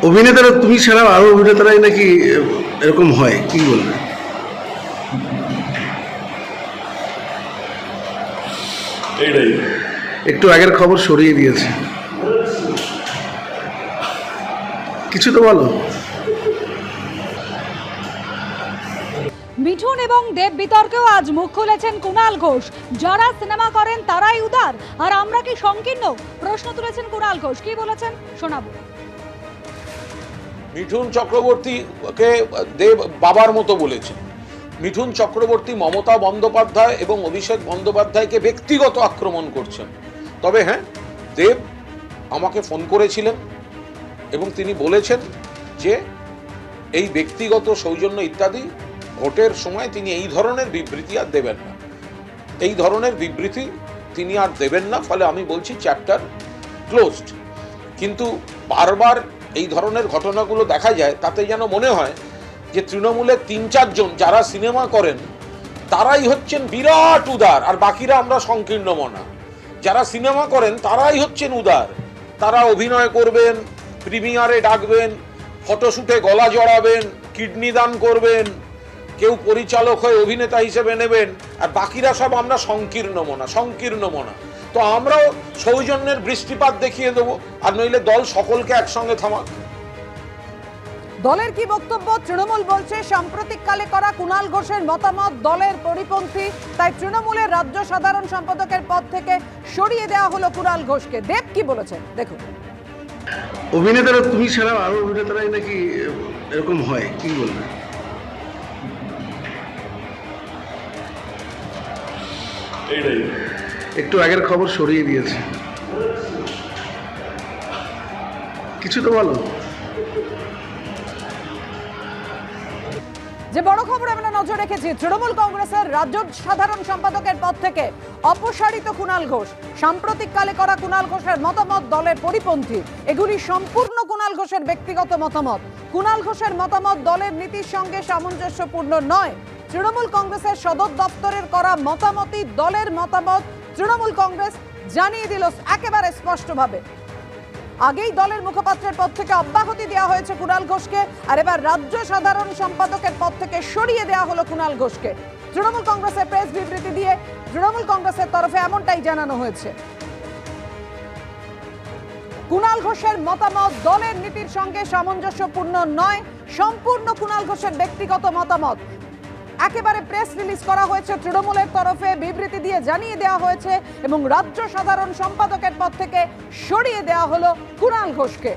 অভিনেতারা তুমি ছাড়াও আরো অভিনেতারাই নাকি এরকম হয়, কি বলবে? এইটাই একটু আগের খবর সরিয়ে দিয়েছে, কিছু তো বলো। মিঠুন এবং দেব বিতর্কেও আজ মুখ খুলেছেন কুণাল ঘোষ। যারা সিনেমা করেন তারাই উদার, আর আমরা কি সংকীর্ণ? প্রশ্ন তুলেছেন কুণাল ঘোষ। কি বলেছেন শোনাবো। মিঠুন চক্রবর্তীকে দেব বাবার মতো বলেছেন। মিঠুন চক্রবর্তী মমতা বন্দ্যোপাধ্যায় এবং অভিষেক বন্দ্যোপাধ্যায়কে ব্যক্তিগত আক্রমণ করছেন। তবে হ্যাঁ, দেব আমাকে ফোন করেছিলেন এবং তিনি বলেছেন যে এই ব্যক্তিগত সৌজন্য ইত্যাদি ভোটের সময় তিনি এই ধরনের বিবৃতি আর দেবেন না, এই ধরনের বিবৃতি তিনি আর দেবেন না। ফলে আমি বলছি চ্যাপ্টার ক্লোজড। কিন্তু বারবার এই ধরনের ঘটনাগুলো দেখা যায়, তাতে যেন মনে হয় যে তৃণমূলের ৩-৪ জন যারা সিনেমা করেন তারাই হচ্ছেন বিরাট উদার, আর বাকিরা আমরা সংকীর্ণ মনা। যারা সিনেমা করেন তারাই হচ্ছেন উদার। তারা অভিনয় করবেন, প্রিমিয়ারে ডাকবেন, ফটোশুটে গলা জড়াবেন, কিডনি দান করবেন, কেউ পরিচালক হয়ে অভিনেতা হিসেবে নেবেন, আর বাকিরা সব আমরা সংকীর্ণ মনা। তো আমরাও সৌজন্যের বৃষ্টিপাত দেখিয়ে দেবো, আর নইলে দল সকলকে একসঙ্গে থামাক। দলের কি বক্তব্য? তৃণমূল বলছে সাম্প্রতিককালে করা কুণাল ঘোষের মতামত দলের পরিপন্থী, তাই তৃণমূলের রাজ্য সাধারণ সম্পাদকের পদ থেকে সরিয়ে দেওয়া হলো কুণাল ঘোষকে। দেব কি বলেছেন দেখুন। অভিনেতারা তুমি ছাড়াও আরো অভিনেতারাই নাকি এরকম হয়, কি বলবে? এইটাই একটু আগের খবর সরিয়ে দিয়েছে, কিছু তো বলো। যে বড় খবর আমরা নজর রেখেছি, তৃণমূল কংগ্রেসের রাজ্য সাধারণ সম্পাদকের পদ থেকে অপসারিত কুণাল ঘোষ। সাম্প্রতিককালে করা কুণাল ঘোষের মতামত দলের পরিপন্থী। এগুলি সম্পূর্ণ কুণাল ঘোষের ব্যক্তিগত মতামত। কুণাল ঘোষের মতামত দলের নীতির সঙ্গে সামঞ্জস্যপূর্ণ নয়। তৃণমূল কংগ্রেসের সদর দপ্তরের করা মতামতই দলের মতামত। তৃণমূল কংগ্রেস জানিয়ে দিল একেবারে স্পষ্টভাবে। আগেই দলের মুখপাত্রের পদ থেকে অব্যাহতি দেওয়া হয়েছে কুণাল ঘোষকে, আর এবার রাজ্য সাধারণ সম্পাদকের পদ থেকে সরিয়ে দেওয়া হলো কুণাল ঘোষকে। তৃণমূল কংগ্রেসের প্রেস বিবৃতি দিয়ে তৃণমূল কংগ্রেসের তরফে এমনটাই জানানো হয়েছে। কুণাল ঘোষের মতামত দলের নীতির সঙ্গে সামঞ্জস্যপূর্ণ নয়, সম্পূর্ণ কুণাল ঘোষের ব্যক্তিগত মতামত। একেবারে প্রেস রিলিজ করা হয়েছে তৃণমূলের তরফে, বিবৃতি দিয়ে জানিয়ে দেওয়া হয়েছে এবং রাজ্য সাধারণ সম্পাদকের পদ থেকে সরিয়ে দেওয়া হলো কুণাল ঘোষকে।